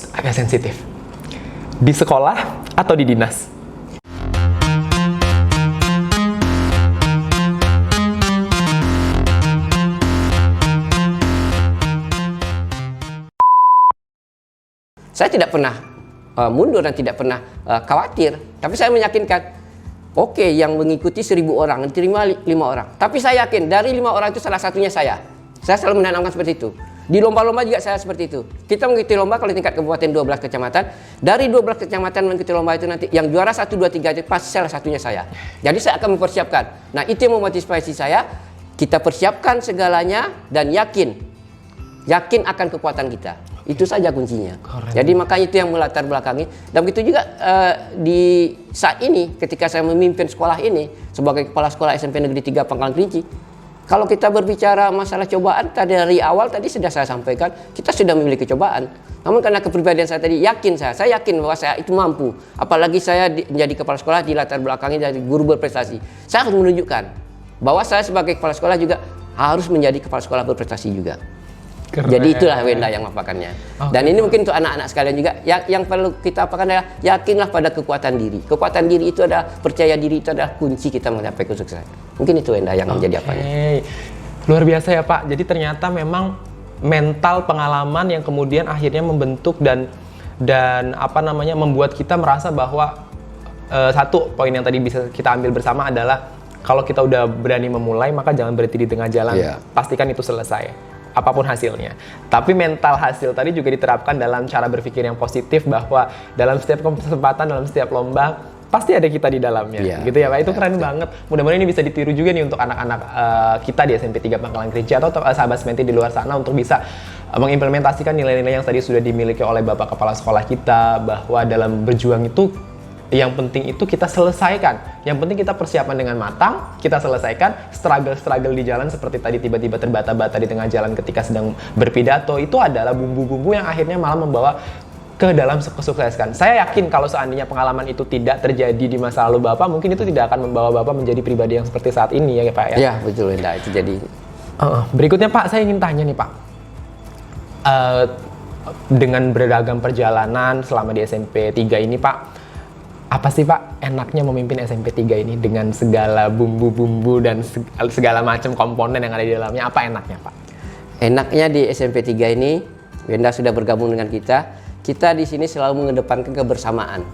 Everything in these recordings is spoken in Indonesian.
Agak sensitif. Di sekolah atau di dinas? Saya tidak pernah mundur dan tidak pernah khawatir. Tapi saya meyakinkan, oke, yang mengikuti 1.000 orang, diterima 5 orang. Tapi saya yakin dari 5 orang itu salah satunya saya. Saya selalu menanamkan seperti itu. Di lomba-lomba juga saya seperti itu. Kita mengikuti lomba kalau tingkat kabupaten 12 kecamatan. Dari 12 kecamatan mengikuti lomba itu nanti yang juara 1, 2, 3 itu pasti salah satunya saya. Jadi saya akan mempersiapkan. Nah, itu yang memotivasi saya. Kita persiapkan segalanya dan yakin akan kekuatan kita. Itu saja kuncinya. Keren. Jadi makanya itu yang melatar belakangi. Dan begitu juga di saat ini ketika saya memimpin sekolah ini sebagai kepala sekolah SMP Negeri 3 Pangkalan Kerinci. Kalau kita berbicara masalah cobaan, dari awal tadi sudah saya sampaikan, kita sudah memiliki cobaan. Namun karena kepribadian saya tadi, saya yakin bahwa saya itu mampu. Apalagi saya menjadi kepala sekolah di latar belakangnya dari guru berprestasi. Saya harus menunjukkan bahwa saya sebagai kepala sekolah juga harus menjadi kepala sekolah berprestasi juga. Keren. Jadi itulah Wenda yang mengapakannya. Okay. Dan ini mungkin untuk anak-anak sekalian juga yang perlu kita apakan adalah yakinlah pada kekuatan diri. Kekuatan diri itu adalah percaya diri, itu adalah kunci kita mencapai kesuksesan. Mungkin itu Wenda yang menjadi apanya. Luar biasa ya Pak. Jadi ternyata memang mental pengalaman yang kemudian akhirnya membentuk dan membuat kita merasa bahwa satu poin yang tadi bisa kita ambil bersama adalah kalau kita udah berani memulai maka jangan berhenti di tengah jalan. Pastikan itu selesai. Apapun hasilnya. Tapi mental hasil tadi juga diterapkan dalam cara berpikir yang positif bahwa dalam setiap kesempatan, dalam setiap lomba pasti ada kita di dalamnya. Gitu ya Pak. Itu keren banget. Mudah-mudahan ini bisa ditiru juga nih untuk anak-anak kita di SMP 3 Pangkalan Kerinci atau sahabat Smenti di luar sana untuk bisa mengimplementasikan nilai-nilai yang tadi sudah dimiliki oleh Bapak Kepala Sekolah kita bahwa dalam berjuang itu yang penting itu kita selesaikan. Yang penting kita persiapan dengan matang, kita selesaikan struggle di jalan seperti tadi tiba-tiba terbata-bata di tengah jalan ketika sedang berpidato. Itu adalah bumbu-bumbu yang akhirnya malah membawa ke dalam kesuksesan. Saya yakin kalau seandainya pengalaman itu tidak terjadi di masa lalu Bapak, mungkin itu tidak akan membawa Bapak menjadi pribadi yang seperti saat ini ya Pak ya? Iya betul Wenda, itu jadi. Berikutnya Pak, saya ingin tanya nih Pak. Dengan beragam perjalanan selama di SMP 3 ini Pak, apa sih Pak enaknya memimpin SMP 3 ini dengan segala bumbu-bumbu dan segala macam komponen yang ada di dalamnya? Apa enaknya Pak? Enaknya di SMP 3 ini, Wenda sudah bergabung dengan kita. Kita di sini selalu mengedepankan kebersamaan.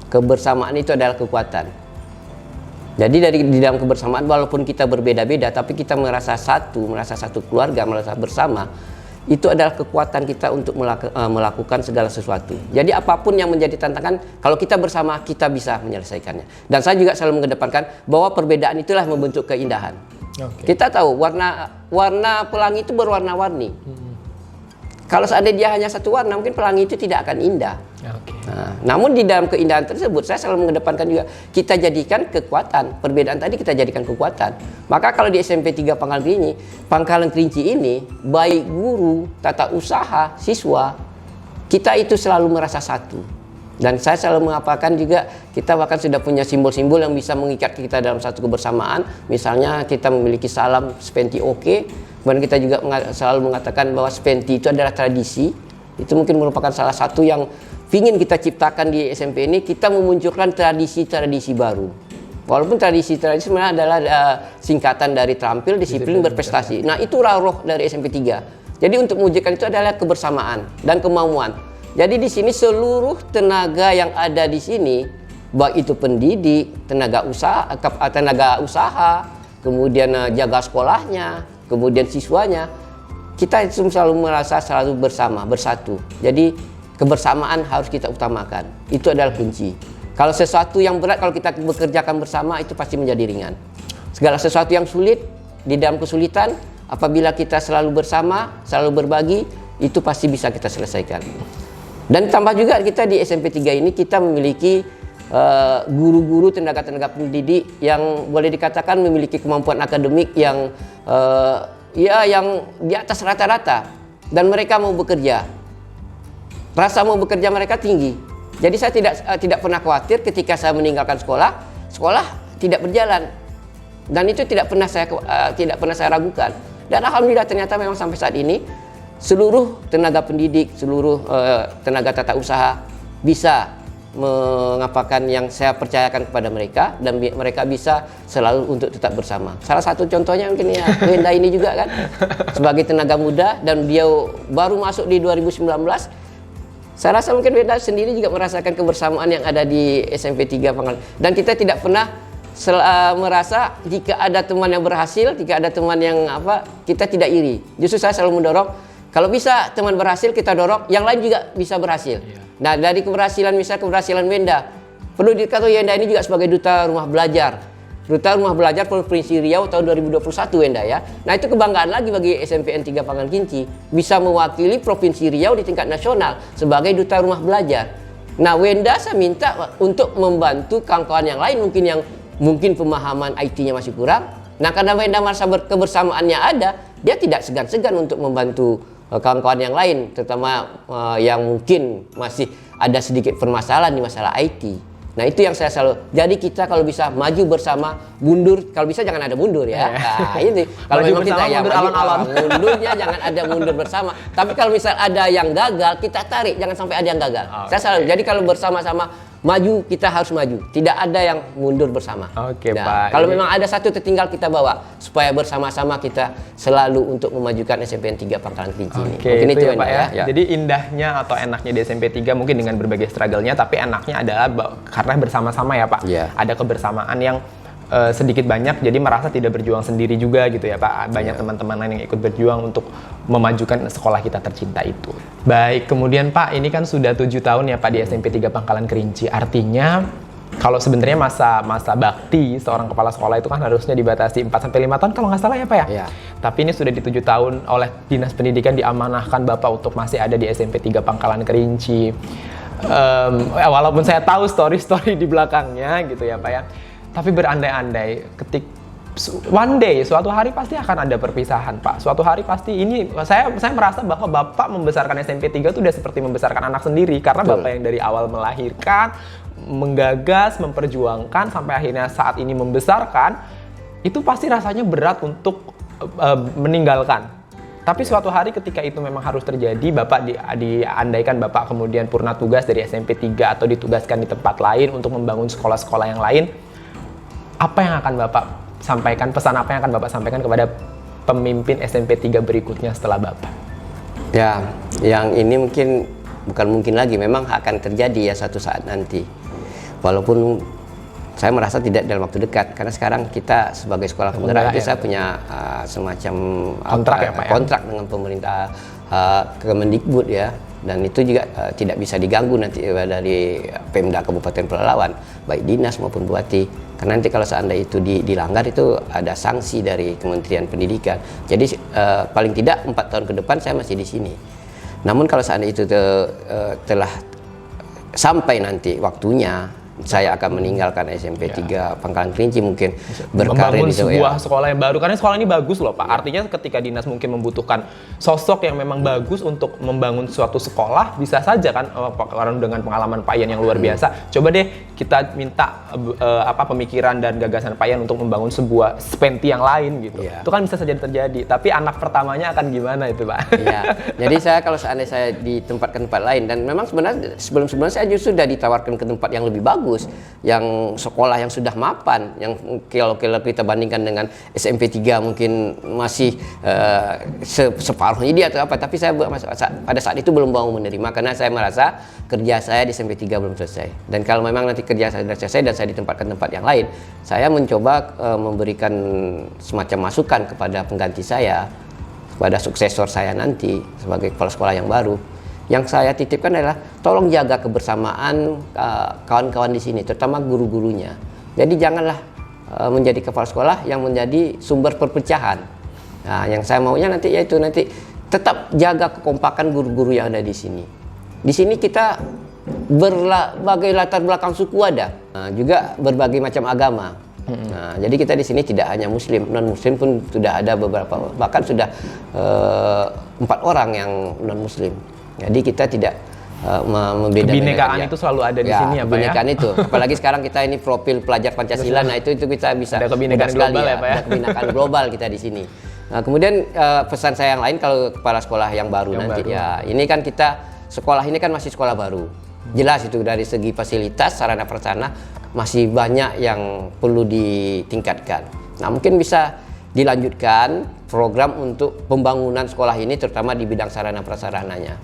Kebersamaan itu adalah kekuatan. Jadi di dalam kebersamaan walaupun kita berbeda-beda, tapi kita merasa satu keluarga, merasa bersama. Itu adalah kekuatan kita untuk melakukan segala sesuatu. Jadi apapun yang menjadi tantangan, kalau kita bersama kita bisa menyelesaikannya. Dan saya juga selalu mengedepankan bahwa perbedaan itulah membentuk keindahan. Kita tahu warna pelangi itu berwarna-warni. Kalau seandainya dia hanya satu warna, mungkin pelangi itu tidak akan indah. Nah, namun di dalam keindahan tersebut, saya selalu mengedepankan juga kita jadikan kekuatan. Perbedaan tadi kita jadikan kekuatan. Maka kalau di SMP 3 Pangkalan Kerinci ini, baik guru, tata usaha, siswa, kita itu selalu merasa satu. Dan saya selalu mengapakan juga, kita bahkan sudah punya simbol-simbol yang bisa mengikat kita dalam satu kebersamaan. Misalnya kita memiliki salam Spenti Oke. Kemudian kita juga selalu mengatakan bahwa Spenti itu adalah tradisi. Itu mungkin merupakan salah satu yang ingin kita ciptakan di SMP ini. Kita memunculkan tradisi-tradisi baru. Walaupun tradisi-tradisi sebenarnya adalah singkatan dari terampil, disiplin, berprestasi. Nah itu roh dari SMP 3. Jadi untuk mewujudkan itu adalah kebersamaan dan kemauan. Jadi di sini seluruh tenaga yang ada di sini, baik itu pendidik, tenaga usaha, kemudian jaga sekolahnya, kemudian siswanya, kita selalu merasa selalu bersatu. Jadi kebersamaan harus kita utamakan. Itu adalah kunci. Kalau sesuatu yang berat, kalau kita bekerjakan bersama, itu pasti menjadi ringan. Segala sesuatu yang sulit, di dalam kesulitan, apabila kita selalu bersama, selalu berbagi, itu pasti bisa kita selesaikan. Dan tambah juga kita di SMP 3 ini, kita memiliki guru-guru, tenaga-tenaga pendidik yang boleh dikatakan memiliki kemampuan akademik yang yang di atas rata-rata, dan mereka mau bekerja. Rasa mau bekerja mereka tinggi. Jadi saya tidak pernah khawatir ketika saya meninggalkan sekolah tidak berjalan. Dan itu tidak pernah saya ragukan. Dan alhamdulillah ternyata memang sampai saat ini seluruh tenaga pendidik, seluruh tenaga tata usaha bisa mengapakan yang saya percayakan kepada mereka, dan mereka bisa selalu untuk tetap bersama. Salah satu contohnya mungkin ya Wenda ini juga kan sebagai tenaga muda, dan dia baru masuk di 2019. Saya rasa mungkin Wenda sendiri juga merasakan kebersamaan yang ada di SMP 3 Pangkalan, dan kita tidak pernah merasa jika ada teman yang berhasil, jika ada teman yang kita tidak iri. Justru saya selalu mendorong, kalau bisa teman berhasil kita dorong, yang lain juga bisa berhasil. Nah, dari keberhasilan, misalnya keberhasilan Wenda, perlu diketahui Wenda ini juga sebagai duta rumah belajar. Duta rumah belajar Provinsi Riau tahun 2021 Wenda ya. Nah, itu kebanggaan lagi bagi SMPN 3 Pangkalan Kinci, bisa mewakili Provinsi Riau di tingkat nasional sebagai duta rumah belajar. Nah, Wenda saya minta untuk membantu kawan-kawan yang lain mungkin pemahaman IT-nya masih kurang. Nah, karena Wenda merasa kebersamaannya ada, dia tidak segan-segan untuk membantu kawan-kawan yang lain, terutama yang mungkin masih ada sedikit permasalahan di masalah IT. Nah, itu yang saya selalu. Jadi kita kalau bisa maju bersama, mundur kalau bisa jangan ada mundur ya. Nah, ini kalau memang kita ya mundurnya jangan ada mundur bersama. Tapi kalau misal ada yang gagal, kita tarik, jangan sampai ada yang gagal. Saya selalu. Jadi kalau bersama-sama maju, kita harus maju. Tidak ada yang mundur bersama. Pak. Kalau memang ada satu tertinggal, kita bawa supaya bersama-sama kita selalu untuk memajukan SMPN 3 Pangkalan Kinci ini. Mungkin itu ya Pak ya. Jadi indahnya atau enaknya di SMP 3 mungkin dengan berbagai struggle-nya, tapi enaknya adalah karena bersama-sama ya Pak. Ada kebersamaan yang sedikit banyak, jadi merasa tidak berjuang sendiri juga gitu ya Pak. Banyak teman-teman lain yang ikut berjuang untuk memajukan sekolah kita tercinta itu. Baik, kemudian Pak, ini kan sudah 7 tahun ya Pak di SMP 3 Pangkalan Kerinci. Artinya kalau sebenarnya masa bakti seorang kepala sekolah itu kan harusnya dibatasi 4-5 tahun kalau nggak salah ya Pak ya? Tapi ini sudah di 7 tahun oleh Dinas Pendidikan diamanahkan Bapak untuk masih ada di SMP 3 Pangkalan Kerinci. Walaupun saya tahu story-story di belakangnya gitu ya Pak ya, tapi berandai-andai one day, suatu hari pasti akan ada perpisahan Pak. Suatu hari pasti ini, saya merasa bahwa Bapak membesarkan SMP 3 itu udah seperti membesarkan anak sendiri. Karena Bapak yang dari awal melahirkan, menggagas, memperjuangkan, sampai akhirnya saat ini membesarkan, itu pasti rasanya berat untuk meninggalkan. Tapi suatu hari ketika itu memang harus terjadi, Bapak diandaikan Bapak kemudian purna tugas dari SMP 3 atau ditugaskan di tempat lain untuk membangun sekolah-sekolah yang lain, apa yang akan Bapak sampaikan, pesan apa yang akan Bapak sampaikan kepada pemimpin SMP 3 berikutnya setelah Bapak? Ya, yang ini bukan mungkin lagi, memang akan terjadi ya suatu saat nanti. Walaupun saya merasa tidak dalam waktu dekat, karena sekarang kita sebagai sekolah penggerak itu saya punya semacam kontrak dengan pemerintah Kemendikbud ya. Dan itu juga tidak bisa diganggu nanti dari Pemda Kabupaten Pelalawan, baik dinas maupun bupati. Karena nanti kalau seandainya itu dilanggar, itu ada sanksi dari Kementerian Pendidikan. Jadi paling tidak 4 tahun ke depan saya masih di sini. Namun kalau seandainya itu telah sampai nanti waktunya, saya akan meninggalkan SMP 3 Pangkalan Kerinci, mungkin berkarir membangun sebuah sekolah yang baru, karena sekolah ini bagus loh Pak. Artinya ketika dinas mungkin membutuhkan sosok yang memang bagus untuk membangun suatu sekolah, bisa saja kan, karena dengan pengalaman Pak Ian yang luar biasa, coba deh kita minta pemikiran dan gagasan Pak Ian untuk membangun sebuah Spenti yang lain gitu. Itu kan bisa saja terjadi, tapi anak pertamanya akan gimana itu Pak? Jadi saya kalau seandainya saya ditempatkan tempat lain, dan memang sebenarnya sebelum-sebelumnya saya justru sudah ditawarkan ke tempat yang lebih bagus, yang sekolah yang sudah mapan, yang kalau kita bandingkan dengan SMP 3 mungkin masih separuhnya dia atau apa, tapi saya pada saat itu belum mau menerima, karena saya merasa kerja saya di SMP 3 belum selesai. Dan kalau memang nanti kerja saya sudah selesai dan saya ditempatkan tempat yang lain, saya mencoba memberikan semacam masukan kepada pengganti saya, kepada suksesor saya nanti sebagai kepala sekolah yang baru. Yang saya titipkan adalah tolong jaga kebersamaan kawan-kawan di sini, terutama guru-gurunya. Jadi janganlah menjadi kepala sekolah yang menjadi sumber perpecahan. Nah, yang saya maunya nanti yaitu tetap jaga kekompakan guru-guru yang ada di sini. Di sini kita berbagai latar belakang suku ada, juga berbagai macam agama. Nah, jadi kita di sini tidak hanya Muslim, non Muslim pun sudah ada beberapa, bahkan sudah 4 orang yang non Muslim. Jadi kita tidak membeda-bedakan. Kebinekaan itu selalu ada di sini ya Pak ya? Kebinekaan itu. Apalagi sekarang kita ini profil pelajar Pancasila, nah itu kita bisa ada kebinekaan global ya Pak ya? Ada kebinekaan global kita di sini. Nah, kemudian pesan saya yang lain kalau kepala sekolah yang baru nanti ya, ini kan kita sekolah ini kan masih sekolah baru. Jelas itu dari segi fasilitas, sarana prasarana masih banyak yang perlu ditingkatkan. Nah, mungkin bisa dilanjutkan program untuk pembangunan sekolah ini terutama di bidang sarana prasarananya.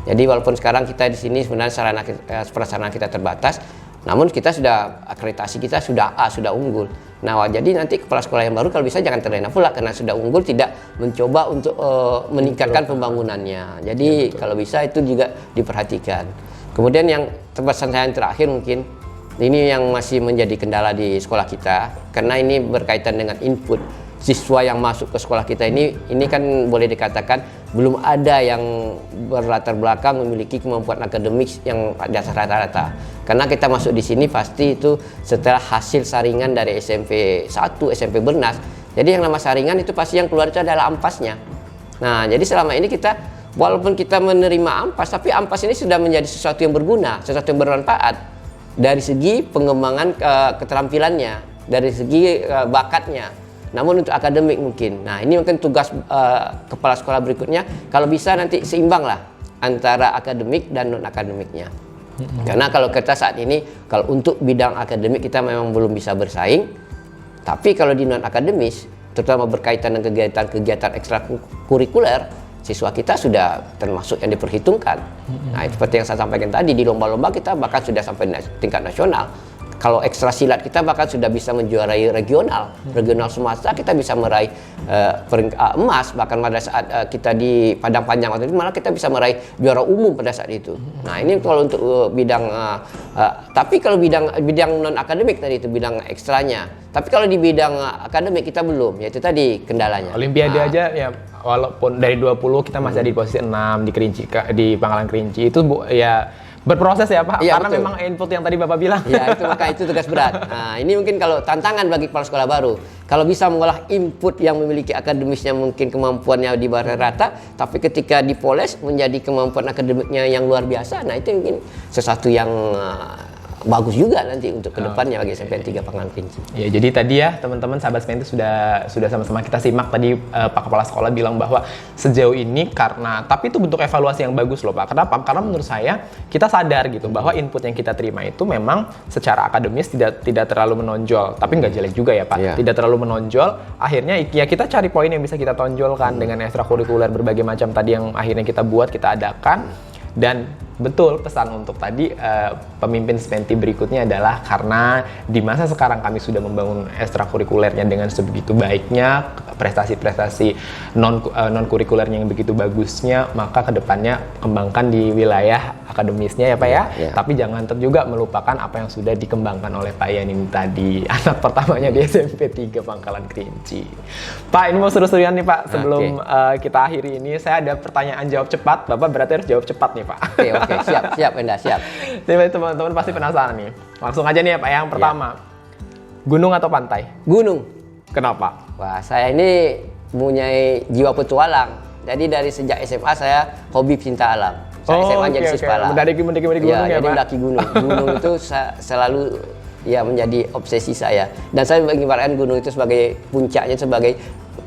Jadi walaupun sekarang kita di sini sebenarnya sarana prasarana kita terbatas, namun kita sudah akreditasi kita sudah A, sudah unggul. Nah, jadi nanti kepala sekolah yang baru kalau bisa jangan terlena pula karena sudah unggul tidak mencoba untuk meningkatkan pembangunannya. Jadi kalau bisa itu juga diperhatikan. Kemudian yang pesan saya yang terakhir mungkin ini yang masih menjadi kendala di sekolah kita karena ini berkaitan dengan input siswa yang masuk ke sekolah kita ini kan boleh dikatakan belum ada yang berlatar belakang memiliki kemampuan akademik yang di atas rata-rata. Karena kita masuk di sini pasti itu setelah hasil saringan dari SMP 1, SMP Bernas. Jadi yang nama saringan itu pasti yang keluar itu adalah ampasnya. Nah, jadi selama ini kita walaupun kita menerima ampas, tapi ampas ini sudah menjadi sesuatu yang berguna, sesuatu yang bermanfaat dari segi pengembangan keterampilannya, dari segi bakatnya. Namun untuk akademik mungkin. Nah, ini mungkin tugas kepala sekolah berikutnya kalau bisa nanti seimbang lah antara akademik dan non akademiknya. Karena kalau kita saat ini kalau untuk bidang akademik kita memang belum bisa bersaing. Tapi kalau di non akademis terutama berkaitan dengan kegiatan-kegiatan ekstrakurikuler, siswa kita sudah termasuk yang diperhitungkan. Nah, seperti yang saya sampaikan tadi di lomba-lomba kita bahkan sudah sampai tingkat nasional. Kalau ekstra silat kita bahkan sudah bisa menjuarai regional Sumatera, kita bisa meraih emas, bahkan pada saat kita di Padang Panjang waktu itu malah kita bisa meraih juara umum pada saat itu. Nah, ini kalau untuk bidang tapi kalau bidang non akademik tadi itu bidang ekstranya. Tapi kalau di bidang akademik kita belum, yaitu tadi kendalanya. Olimpiade aja ya walaupun dari 20 kita masih ada di posisi 6 di Kerinci, di Pangkalan Kerinci itu ya berproses ya Pak, iya, karena betul. memang input yang tadi Bapak bilang. Ya, itu tugas berat. Nah, ini mungkin kalau tantangan bagi kepala sekolah baru. Kalau bisa mengolah input yang memiliki akademisnya mungkin kemampuannya di bawah rata, tapi ketika dipoles menjadi kemampuan akademiknya yang luar biasa, nah itu mungkin sesuatu yang bagus juga nanti untuk kedepannya bagi SMP 3 Pangkalan Kerinci. Ya, jadi tadi ya teman-teman sahabat SPN itu sudah sama-sama kita simak tadi Pak Kepala Sekolah bilang bahwa sejauh ini tapi itu bentuk evaluasi yang bagus loh Pak. Kenapa? Karena menurut saya kita sadar gitu bahwa input yang kita terima itu memang secara akademis tidak terlalu menonjol, tapi nggak jelek juga ya Pak. Yeah. Tidak terlalu menonjol. Akhirnya ya kita cari poin yang bisa kita tonjolkan dengan ekstrakurikuler berbagai macam tadi yang akhirnya kita buat, kita adakan. Dan betul pesan untuk tadi pemimpin SPNT berikutnya adalah karena di masa sekarang kami sudah membangun ekstrakurikulernya dengan sebegitu baiknya, prestasi-prestasi non kurikulernya yang begitu bagusnya, maka kedepannya kembangkan di wilayah akademisnya ya Pak ya. Tapi jangan juga melupakan apa yang sudah dikembangkan oleh Pak Ian ini tadi, anak pertamanya di SMP 3 Pangkalan Kerinci. Pak, ini mau seru-seruan nih Pak, sebelum kita akhiri ini saya ada pertanyaan jawab cepat. Bapak berarti harus jawab cepat nih Pak. Oke, siap Enda, siap. Jadi teman-teman pasti penasaran nih. Langsung aja nih ya Pak, yang pertama. Gunung atau pantai? Gunung. Kenapa? Wah, saya ini mempunyai jiwa petualang. Jadi dari sejak SMA saya hobi cinta alam. Saya SMA jadi siswa. Mendaki gunung ya jadi Pak? mendaki gunung. Gunung itu selalu ya menjadi obsesi saya. Dan saya mengibaratkan gunung itu sebagai puncaknya, sebagai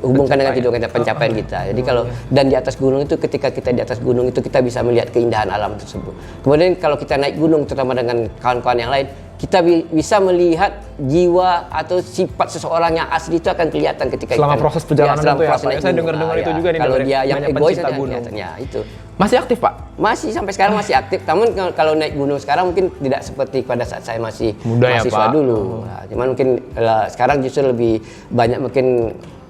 hubungkan dengan kehidupan pencapaian kita. Jadi kalau dan di atas gunung itu ketika kita di atas gunung itu kita bisa melihat keindahan alam tersebut. Kemudian kalau kita naik gunung terutama dengan kawan-kawan yang lain, kita bisa melihat jiwa atau sifat seseorang yang asli itu akan kelihatan ketika selama proses perjalanan itu ya Pak. Saya dengar-dengar itu juga nih. Kalau dia yang egois gunungnya itu. Masih aktif Pak? Masih sampai sekarang masih aktif. Namun kalau naik gunung sekarang mungkin tidak seperti pada saat saya masih muda mahasiswa ya, Pak. dulu. Nah, cuman mungkin sekarang justru lebih banyak mungkin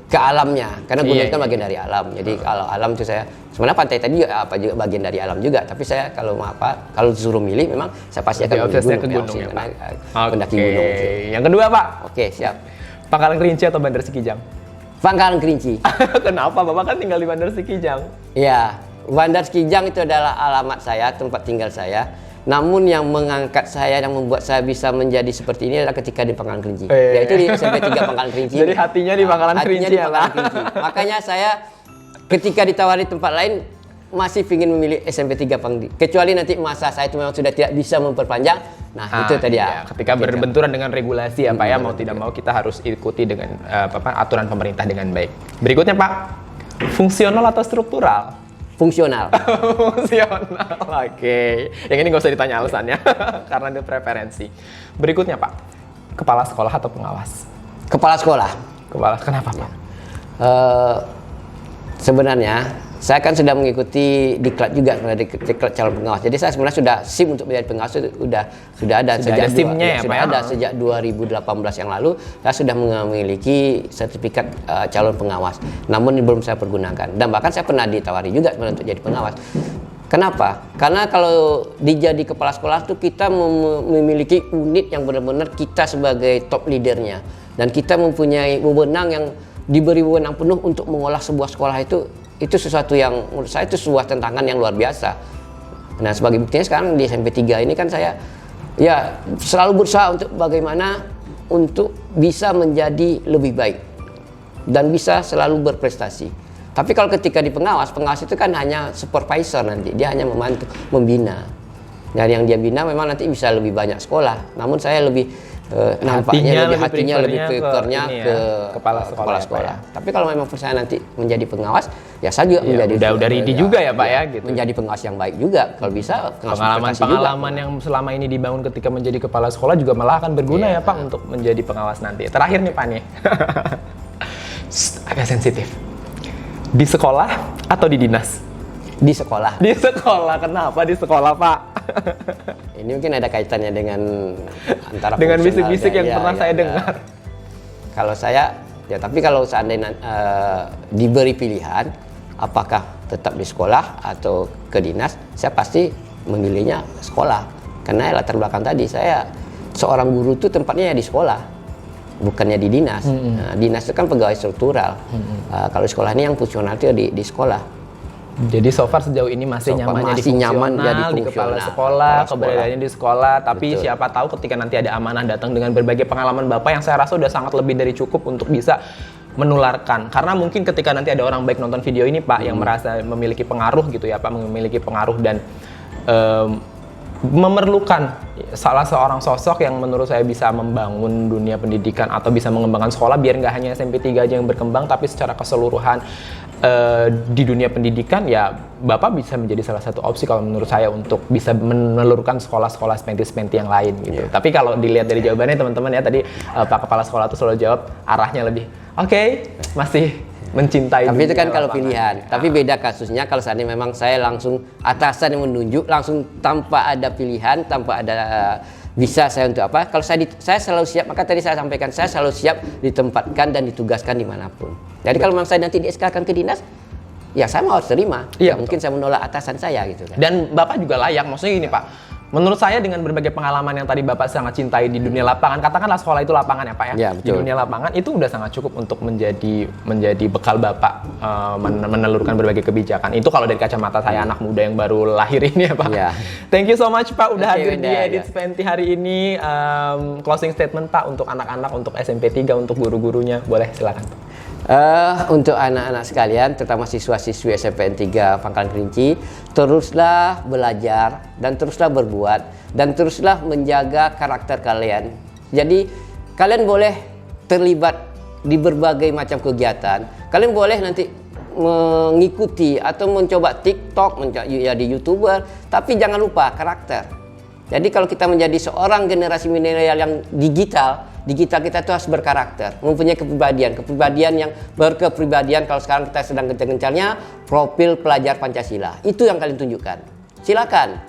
ke alamnya, karena gunung kan bagian dari alam. Jadi kalau alam itu saya sebenarnya pantai tadi juga bagian dari alam juga. Tapi saya kalau disuruh milih memang saya pasti akan milih gunung ya, mendaki gunung. Yang kedua Pak? Oke, siap. Pangkalan Kerinci atau Bandar Sikijang? Pangkalan Kerinci. Kenapa? Bapak kan tinggal di Bandar Sikijang. Iya, Bandar Sikijang itu adalah alamat saya, tempat tinggal saya. Namun yang mengangkat saya, yang membuat saya bisa menjadi seperti ini adalah ketika di Pangkalan Kerinci. Yaitu di SMP 3 Pangkalan Kerinci. Jadi hatinya di Pangkalan Kerinci ya Pak? Makanya saya ketika ditawari tempat lain masih ingin memilih SMP 3 Pangkalan. Kecuali nanti masa saya itu memang sudah tidak bisa memperpanjang, Nah, itu tadi ya. Ketika berbenturan dengan regulasi ya Pak ya, mau tidak mau kita harus ikuti dengan aturan pemerintah dengan baik. Berikutnya Pak, fungsional atau struktural? Fungsional. Fungsional, oke. Yang ini nggak usah ditanya alasannya, karena itu preferensi. Berikutnya Pak, kepala sekolah atau pengawas? Kepala sekolah. Kepala, kenapa Pak? Sebenarnya saya kan sudah mengikuti diklat juga, diklat calon pengawas. Jadi saya sebenarnya sudah SIM untuk menjadi pengawas itu sudah ada sejak SIM-nya sudah ada sejak 2018 yang lalu. Saya sudah memiliki sertifikat calon pengawas. Namun belum saya pergunakan. Dan bahkan saya pernah ditawari juga sebenarnya untuk jadi pengawas. Kenapa? Karena kalau dijadi kepala sekolah itu kita memiliki unit yang benar-benar kita sebagai top leadernya, dan kita mempunyai wewenang yang diberi wewenang penuh untuk mengolah sebuah sekolah itu sesuatu yang menurut saya itu sebuah tantangan yang luar biasa. Nah, sebagai buktinya sekarang di SMP 3 ini kan saya ya selalu berusaha untuk bagaimana untuk bisa menjadi lebih baik dan bisa selalu berprestasi. Tapi kalau ketika di pengawas itu kan hanya supervisor, nanti dia hanya membantu membina. Dan yang dia bina memang nanti bisa lebih banyak sekolah. Namun saya lebih nampaknya lebih prefernya ke kepala sekolah. Ya. Tapi kalau memang saya nanti menjadi pengawas, ya saya juga menjadi udah ready juga ya Pak ya gitu. Menjadi pengawas yang baik juga kalau bisa. Pengalaman yang selama ini dibangun ketika menjadi kepala sekolah juga malah akan berguna ya Pak untuk menjadi pengawas nanti. Terakhir nih Pak nih. Agak sensitif. Di sekolah atau di dinas? Di sekolah. Di sekolah. Kenapa di sekolah Pak? Ini mungkin ada kaitannya dengan antara dengan bisik-bisik yang pernah saya dengar. Kalau saya ya, tapi kalau seandainya diberi pilihan apakah tetap di sekolah atau ke dinas, saya pasti memilihnya sekolah. Karena latar belakang tadi saya seorang guru itu tempatnya ya di sekolah, bukannya di dinas. Nah, dinas itu kan pegawai struktural. Kalau sekolah ini yang fungsional itu di sekolah. Jadi so far sejauh ini masih nyamannya di kepala sekolah, keberadaannya di sekolah. Tapi betul, siapa tahu ketika nanti ada amanah datang dengan berbagai pengalaman Bapak yang saya rasa udah sangat lebih dari cukup untuk bisa menularkan. Karena mungkin ketika nanti ada orang baik nonton video ini Pak yang merasa memiliki pengaruh gitu ya Pak, memiliki pengaruh dan memerlukan salah seorang sosok yang menurut saya bisa membangun dunia pendidikan atau bisa mengembangkan sekolah biar nggak hanya SMP 3 aja yang berkembang, tapi secara keseluruhan di dunia pendidikan, ya Bapak bisa menjadi salah satu opsi kalau menurut saya untuk bisa menelurkan sekolah-sekolah spenti-spenti yang lain gitu. Tapi kalau dilihat dari jawabannya teman-teman ya tadi Pak Kepala Sekolah itu selalu jawab arahnya lebih masih mencintai. Tapi itu kan kalau pilihan. Tapi beda kasusnya kalau saat ini memang saya langsung atasan yang menunjuk langsung tanpa ada pilihan, tanpa ada bisa saya untuk apa. Kalau saya selalu siap, maka tadi saya sampaikan saya selalu siap ditempatkan dan ditugaskan dimanapun. Jadi kalau memang saya nanti di-SK-kan ke dinas, ya saya mau harus terima. Ya, mungkin saya menolak atasan saya gitu kan. Dan Bapak juga layak, maksudnya gini Pak. Menurut saya dengan berbagai pengalaman yang tadi Bapak sangat cintai di dunia lapangan, katakanlah sekolah itu lapangan ya Pak ya, di dunia lapangan itu udah sangat cukup untuk menjadi bekal Bapak menelurkan berbagai kebijakan. Itu kalau dari kacamata saya anak muda yang baru lahir ini ya Pak. Thank you so much Pak udah hadir di Edit Spenti hari ini. Closing statement Pak untuk anak-anak, untuk SMP 3, untuk guru-gurunya, boleh silakan. Untuk anak-anak sekalian, terutama siswa-siswi SMPN 3 Pangkalan Kerinci, teruslah belajar dan teruslah berbuat dan teruslah menjaga karakter kalian. Jadi kalian boleh terlibat di berbagai macam kegiatan. Kalian boleh nanti mengikuti atau mencoba TikTok, menjadi YouTuber, tapi jangan lupa karakter. Jadi kalau kita menjadi seorang generasi milenial yang digital kita itu harus berkarakter, mempunyai kepribadian yang berkepribadian. Kalau sekarang kita sedang gencar-gencarnya profil pelajar Pancasila, itu yang kalian tunjukkan. Silakan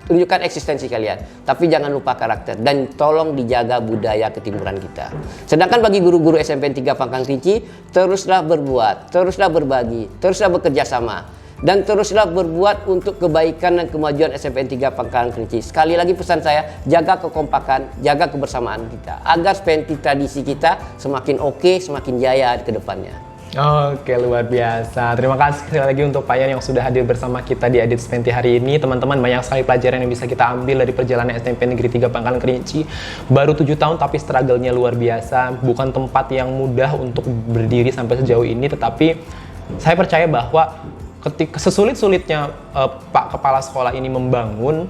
tunjukkan eksistensi kalian, tapi jangan lupa karakter dan tolong dijaga budaya ketimuran kita. Sedangkan bagi guru-guru SMP 3 Pangkalan Kerinci, teruslah berbuat, teruslah berbagi, teruslah bekerja sama, dan teruslah berbuat untuk kebaikan dan kemajuan SMPN 3 Pangkalan Kerinci. Sekali lagi pesan saya, jaga kekompakan, jaga kebersamaan kita, agar spenti tradisi kita semakin oke, semakin jaya ke depannya. Oke, luar biasa. Terima kasih sekali lagi untuk Pak Yan yang sudah hadir bersama kita di Edit Spenti hari ini. Teman-teman, banyak sekali pelajaran yang bisa kita ambil dari perjalanan SMP Negeri 3 Pangkalan Kerinci. Baru 7 tahun tapi struggle-nya luar biasa. Bukan tempat yang mudah untuk berdiri sampai sejauh ini, tetapi saya percaya bahwa ketika sesulit-sulitnya Pak Kepala Sekolah ini membangun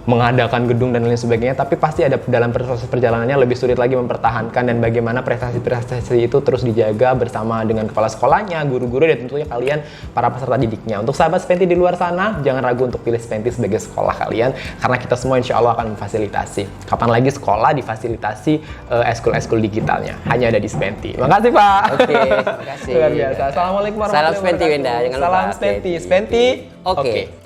mengadakan gedung dan lain sebagainya, tapi pasti ada dalam proses perjalanannya lebih sulit lagi mempertahankan, dan bagaimana prestasi-prestasi itu terus dijaga bersama dengan kepala sekolahnya, guru-guru, dan tentunya kalian para peserta didiknya. Untuk sahabat Spenti di luar sana, jangan ragu untuk pilih Spenti sebagai sekolah kalian, karena kita semua insya Allah akan memfasilitasi. Kapan lagi sekolah difasilitasi eskul-eskul digitalnya, hanya ada di Spenti. Makasih Pak. Oke, terima kasih. Luar biasa. Assalamualaikum warahmatullahi Salam Spenti, wabarakatuh. Wenda. Jangan lupa. Salam Spenti. Spenti. Oke. Oke.